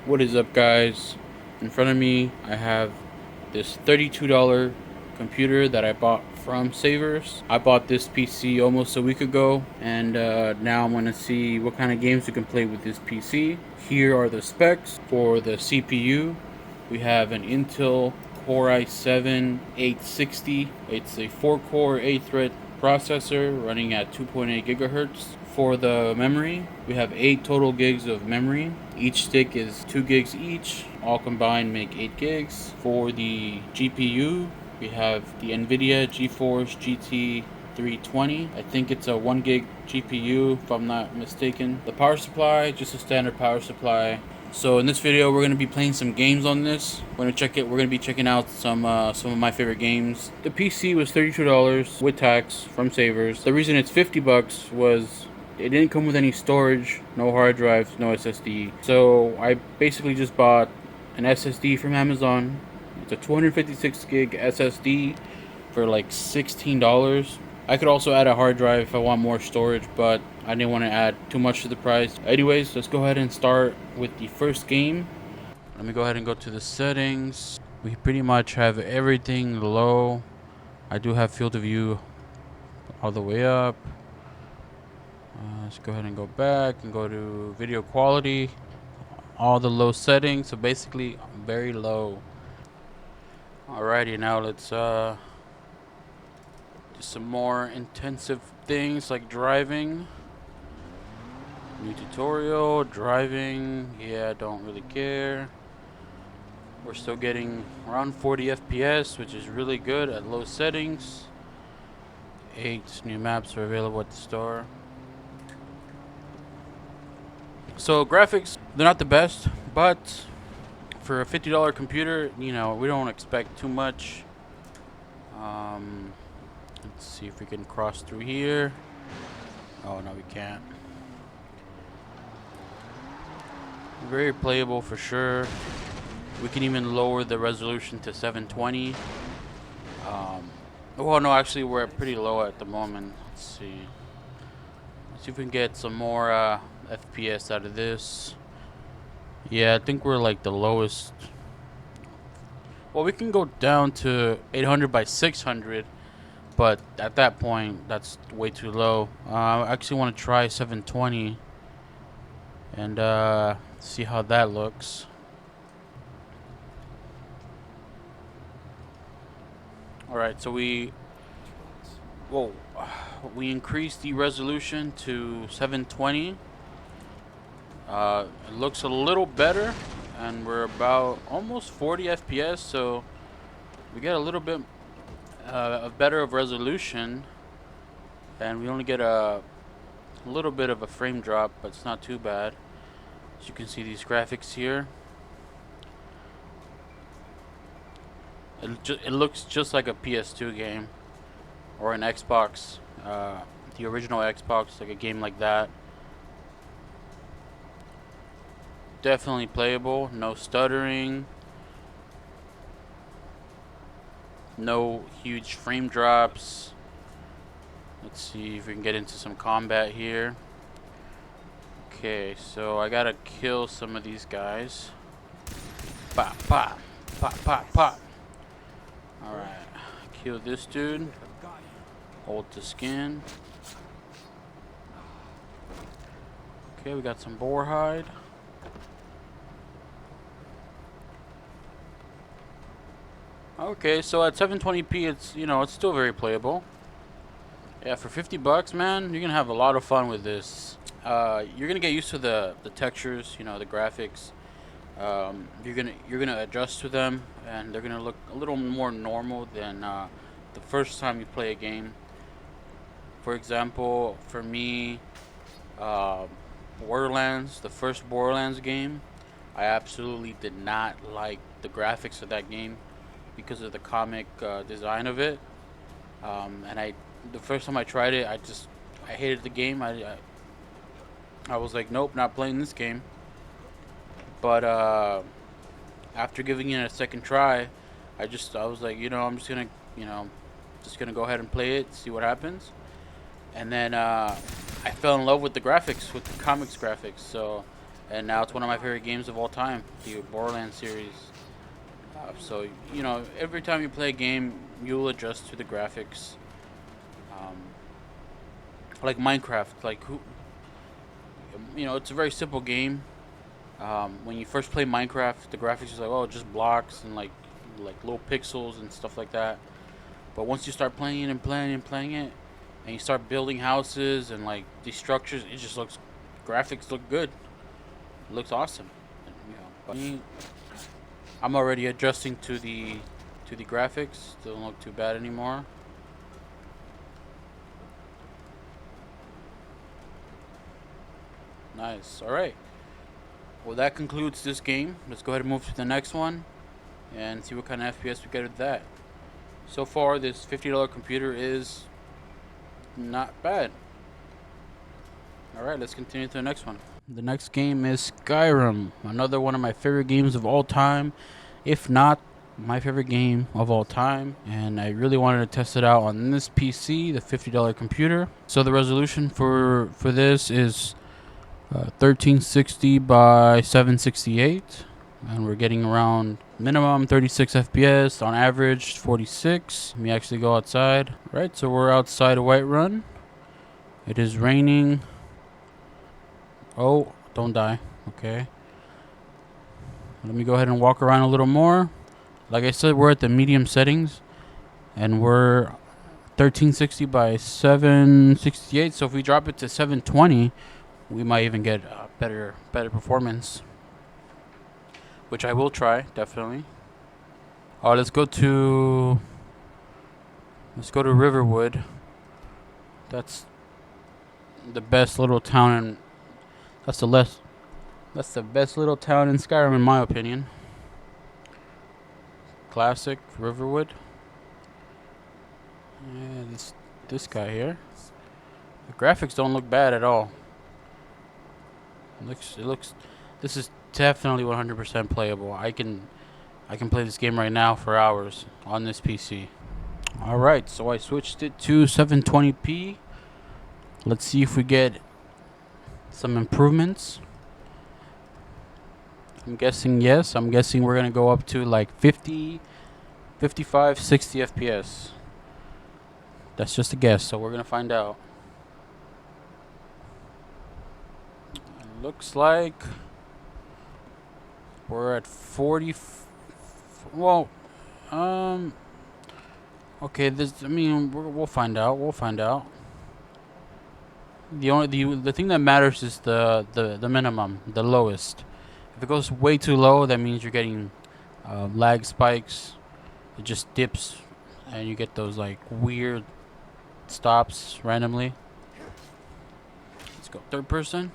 What is up, guys? In front of me I have this $32 computer that I bought from Savers. I bought this PC almost a week ago, and now I'm going to see what kind of games you can play with this PC. Here are the specs for the CPU. We have an Intel Core i7-860. It's a 4-core 8-thread processor running at 2.8 gigahertz. For the memory, we have 8 total gigs of memory. Each stick is 2 gigs each. All combined make 8 gigs. For the GPU, we have the Nvidia GeForce GT 320. I think it's a 1 gig GPU if I'm not mistaken. The power supply, just a standard power supply. So in this video, we're gonna be playing some games on this. We're gonna be checking out some of my favorite games. The PC was $32 with tax from Savers. The reason it's $50 was it didn't come with any storage, no hard drives, no SSD. So I basically just bought an SSD from Amazon. It's a 256 gig SSD for like $16. I could also add a hard drive if I want more storage, but I didn't want to add too much to the price. Anyways, let's go ahead and start with the first game. Let me go ahead and go to the settings. We pretty much have everything low. I do have field of view all the way up. Let's go ahead and go back and go to video quality. All the low settings, so basically very low. Alrighty, now let's do some more intensive things like driving. New tutorial, driving. Yeah, don't really care. We're still getting around 40 FPS, which is really good at low settings. 8 new maps are available at the store. So graphics, they're not the best, but for a $50 computer, you know, we don't expect too much. Let's see if we can cross through here. Oh no, we can't. Very playable for sure. We can even lower the resolution to 720. Well, no, actually we're pretty low at the moment. Let's see if we can get some more FPS out of this. Yeah, I think we're like the lowest. Well, we can go down to 800 by 600, but at that point that's way too low. I actually want to try 720 and see how that looks. Alright, so we increased the resolution to 720. It looks a little better, and we're about almost 40 FPS, so we get a little bit better of resolution, and we only get a little bit of a frame drop, but it's not too bad. As you can see, these graphics here, it looks just like a PS2 game or an Xbox, the original Xbox, like a game like that. Definitely playable, no stuttering, no huge frame drops. Let's see if we can get into some combat here. Okay, so I gotta kill some of these guys. Pop, pop, pop, pop, pop. Alright, kill this dude. Hold the skin. Okay, we got some boar hide. Okay, so at 720p, it's, you know, it's still very playable. Yeah, for $50, man, you're gonna have a lot of fun with this. You're gonna get used to the textures, you know, the graphics. You're gonna adjust to them, and they're gonna look a little more normal than the first time you play a game. For example, for me, Borderlands, the first Borderlands game, I absolutely did not like the graphics of that game because of the comic design of it. And the first time I tried it, I hated the game. I was like, nope, not playing this game. But after giving it a second try, I was like, you know, I'm just gonna go ahead and play it, see what happens. And then I fell in love with the graphics, with the comics graphics. So and now it's one of my favorite games of all time, the Borderlands series. So you know, every time you play a game, you'll adjust to the graphics. Um, like Minecraft, like who, you know, it's a very simple game. When you first play Minecraft, the graphics is like, oh, just blocks and like little pixels and stuff like that. But once you start playing it and playing it and playing it, and you start building houses and like these structures, it just looks, graphics look good. It looks awesome. You know, but I'm already adjusting to the graphics. Don't look too bad anymore. Nice. All right. Well, that concludes this game. Let's go ahead and move to the next one and see what kind of FPS we get with that. So far, this $50 computer is not bad. Alright, let's continue to the next one. The next game is Skyrim, another one of my favorite games of all time, if not my favorite game of all time. And I really wanted to test it out on this PC, the $50 computer. So the resolution for this is 1360 by 768, and we're getting around minimum 36 FPS, on average 46. Let me actually go outside. Right, so we're outside of Whiterun. It is raining. Oh, don't die. Okay. Let me go ahead and walk around a little more. Like I said, we're at the medium settings, and we're 1360 by 768. So if we drop it to 720, we might even get better performance, which I will try, definitely. Let's go to Riverwood. That's the best little town, and that's the best little town in Skyrim, in my opinion. Classic Riverwood. Yeah, this guy here. The graphics don't look bad at all. It looks. This is definitely 100% playable. I can play this game right now for hours on this PC. All right, so I switched it to 720p. Let's see if we get some improvements. I'm guessing yes. I'm guessing we're gonna go up to like 50, 55, 60 FPS. That's just a guess, so we're gonna find out. It looks like we're at 40. Well, okay. I mean, we'll find out. We'll find out. The thing that matters is the minimum, the lowest. If it goes way too low, that means you're getting lag spikes. It just dips, and you get those like weird stops randomly. Let's go third person.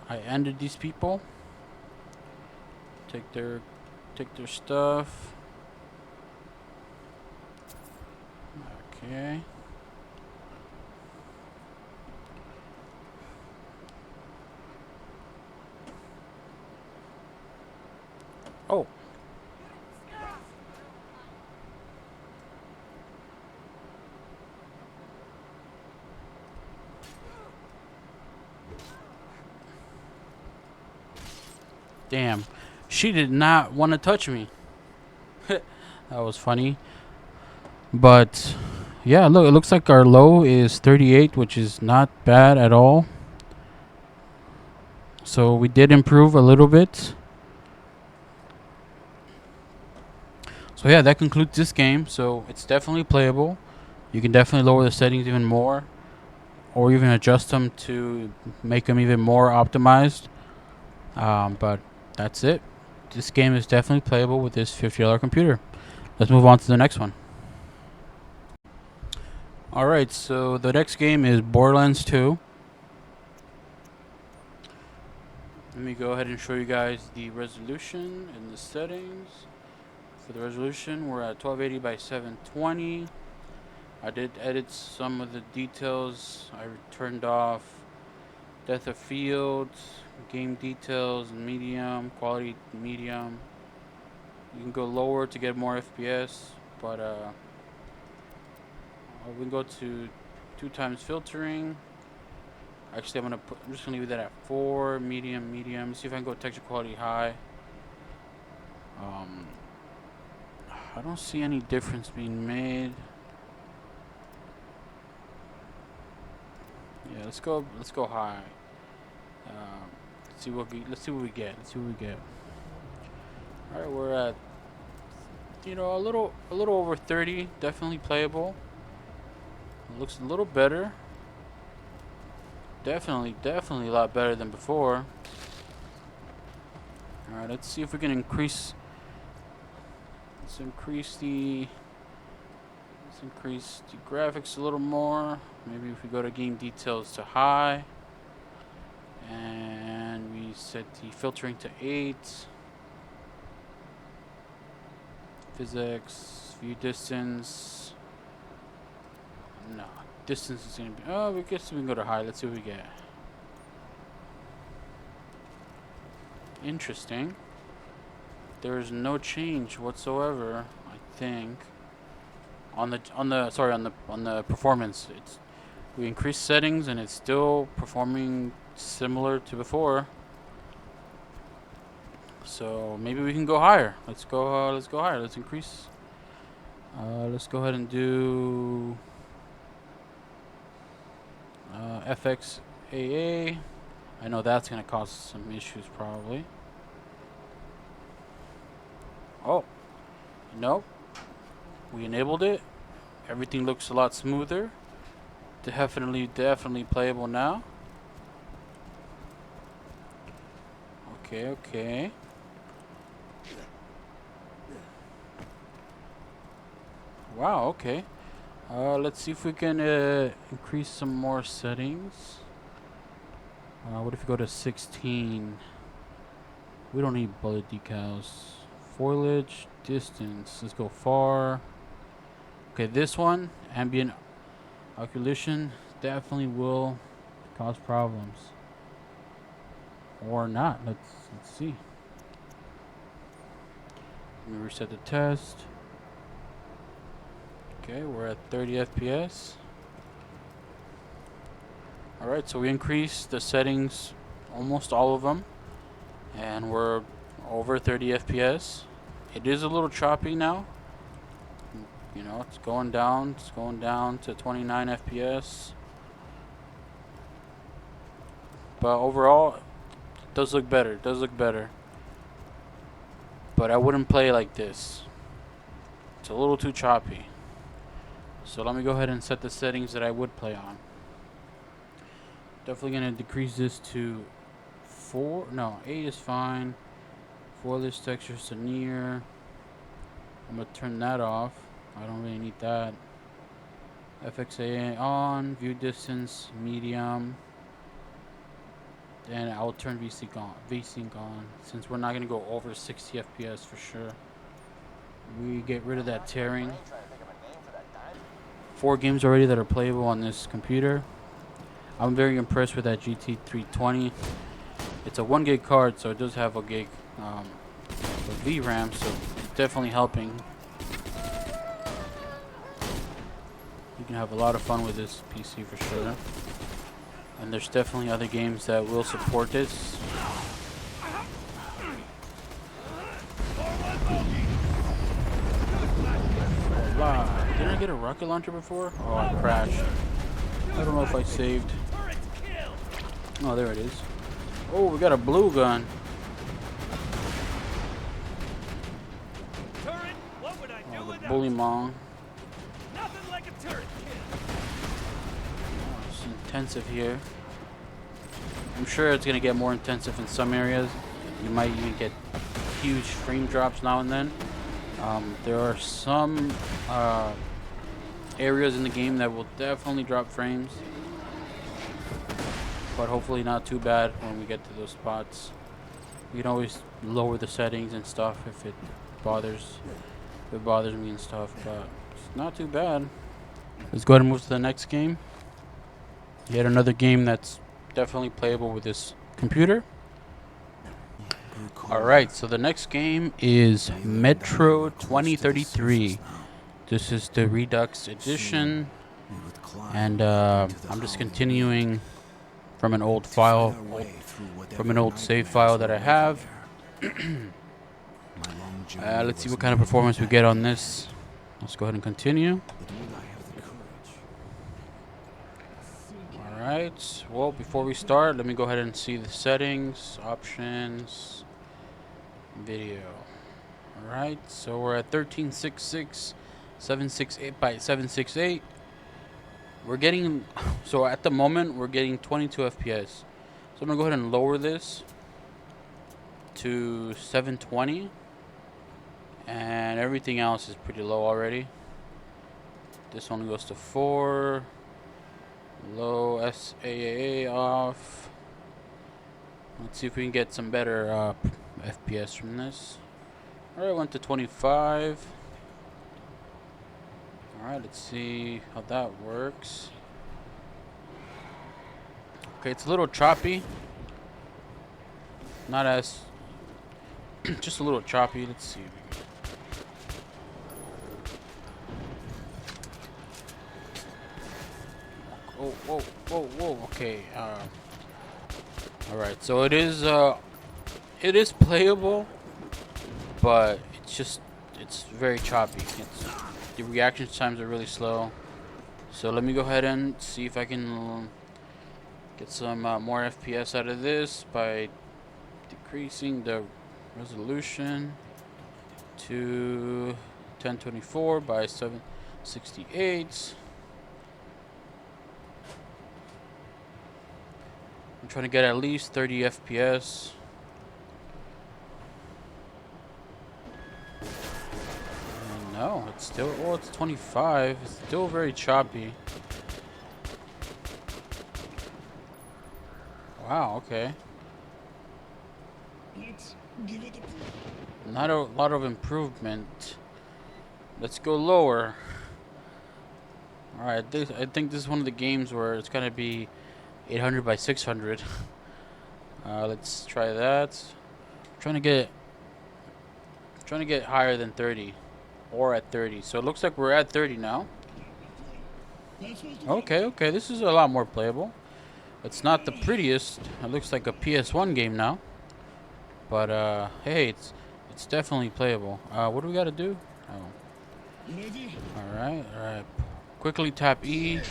I ended these people. Take their stuff. Okay. Oh. Damn. She did not want to touch me. That was funny. But yeah, look, it looks like our low is 38, which is not bad at all. So we did improve a little bit. So yeah, that concludes this game. So it's definitely playable. You can definitely lower the settings even more, or even adjust them to make them even more optimized. But that's it. This game is definitely playable with this $50 computer. Let's move on to the next one. Alright, so the next game is Borderlands 2. Let me go ahead and show you guys the resolution and the settings. For the resolution, we're at 1280 by 720. I did edit some of the details. I turned off depth of field, game details, medium, quality medium. You can go lower to get more FPS, but we can go to 2 times filtering. Actually, I'm just gonna leave that at 4, medium, medium. See if I can go texture quality high. I don't see any difference being made. Yeah, let's go high. Let's see what we get. All right, we're at, you know, a little over 30. Definitely playable. It looks a little better. Definitely a lot better than before. All right, let's see if we can increase. Let's increase the graphics a little more. Maybe if we go to game details to high, and we set the filtering to 8. Physics, view distance. No, distance is gonna be. Oh, we guess we can go to high. Let's see what we get. Interesting. There is no change whatsoever, I think. On the performance, we increased settings and it's still performing similar to before. So maybe we can go higher. Let's go higher. Let's increase. Let's go ahead and do FXAA. I know that's gonna cause some issues probably. Oh, nope. We enabled it. Everything looks a lot smoother. Definitely playable now. Okay. Wow, okay. Let's see if we can increase some more settings. What if we go to 16? We don't need bullet decals. Foliage, distance. Let's go far. Okay, this one, ambient occlusion, definitely will cause problems. Or not. Let's see. Let me reset the test. Okay, we're at 30 FPS. Alright, so we increased the settings, almost all of them, and we're over 30 FPS. It is a little choppy now. You know, it's going down to 29 FPS. But overall, it does look better. But I wouldn't play like this. It's a little too choppy. So let me go ahead and set the settings that I would play on. Definitely gonna decrease this to 4. No, 8 is fine. Foliage textures to near. I'm gonna turn that off. I don't really need that. FXAA on. View distance medium. Then I'll turn VSync on since we're not gonna go over 60 FPS for sure. We get rid of that tearing. 4 games already that are playable on this computer. I'm very impressed with that GT 320. It's a 1 gig card, so it does have a gig of VRAM, so it's definitely helping. You can have a lot of fun with this PC for sure. And there's definitely other games that will support this. Wow. Didn't I get a rocket launcher before? Oh, I crashed. I don't know if I saved. Oh, there it is. Oh, we got a blue gun. Oh, the bully mong. Nothing like a turret kill. Oh, it's intensive here. I'm sure it's gonna get more intensive in some areas. You might even get huge frame drops now and then. There are some areas in the game that will definitely drop frames, but hopefully not too bad when we get to those spots. You can always lower the settings and stuff if it bothers me and stuff, but it's not too bad. Let's go ahead and move to the next game. Yet another game that's definitely playable with this computer. Alright, so the next game is Metro 2033. This is the Redux edition, and I'm just continuing from an old file, from an old save file that I have. Let's see what kind of performance we get on this. Let's go ahead and continue. Alright, well, before we start, let me go ahead and see the settings, options, video. Alright, so we're at 1366, 768 by 768. We're getting, so at the moment, we're getting 22 FPS. So I'm going to go ahead and lower this to 720. And everything else is pretty low already. This one goes to 4. Low SAA off. Let's see if we can get some better FPS from this. Alright, went to 25. Alright, let's see how that works. Okay, it's a little choppy. Not as... just a little choppy. Let's see. Oh, whoa, whoa, whoa. Okay. Alright, so it is playable, but it's very choppy. The reaction times are really slow. So let me go ahead and see if I can get some more FPS out of this by decreasing the resolution to 1024 by 768. I'm trying to get at least 30 FPS. And no, it's still, well, it's 25. It's still very choppy. Wow, okay. Not a lot of improvement. Let's go lower. Alright, I think this is one of the games where it's gonna be 800 by 600. Let's try that. Trying to get higher than 30, or at 30. So it looks like we're at 30 now. Okay, this is a lot more playable. It's not the prettiest. It looks like a PS1 game now, but hey, it's definitely playable. What do we gotta do? Oh. All right. Quickly tap E.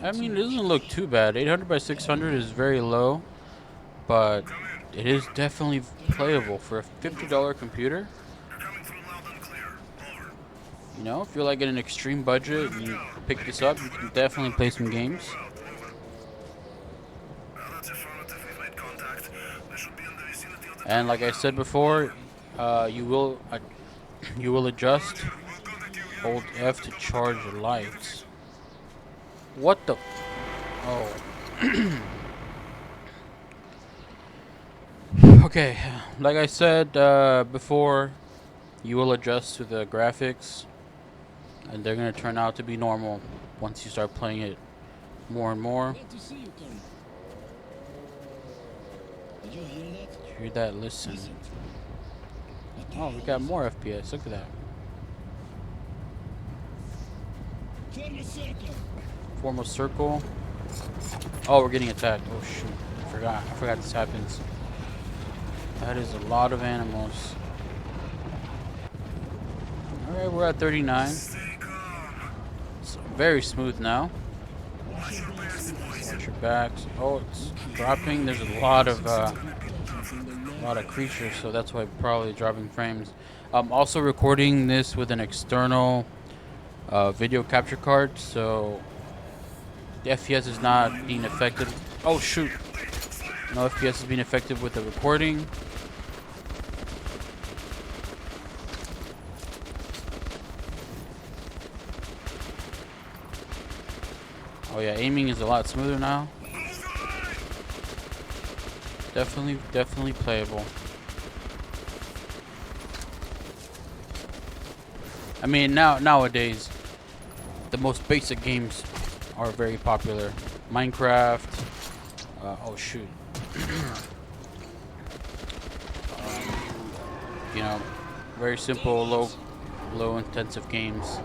I mean, it doesn't look too bad. 800 by 600 is very low, but it is definitely playable for a $50 computer. You know, if you're like at an extreme budget and you pick this up, you can definitely play some games. And like I said before, you will adjust. Hold F to charge the lights. What the? Oh. Okay, like I said before, you will adjust to the graphics, and they're gonna turn out to be normal once you start playing it more and more. Did you hear that? Hear that? Listen. Oh, we got more FPS. Look at that. Form a circle. Oh, we're getting attacked. Oh shoot! I forgot this happens. That is a lot of animals. All right, we're at 39. It's very smooth now. Watch your backs. Oh, it's dropping. There's a lot of creatures, so that's why probably dropping frames. I'm also recording this with an external video capture card, so the FPS is not being affected. Oh shoot! No FPS is being affected with the recording. Oh yeah, aiming is a lot smoother now. Definitely playable. I mean, nowadays, the most basic games are very popular. Minecraft. Oh shoot! You know, very simple, low intensive games.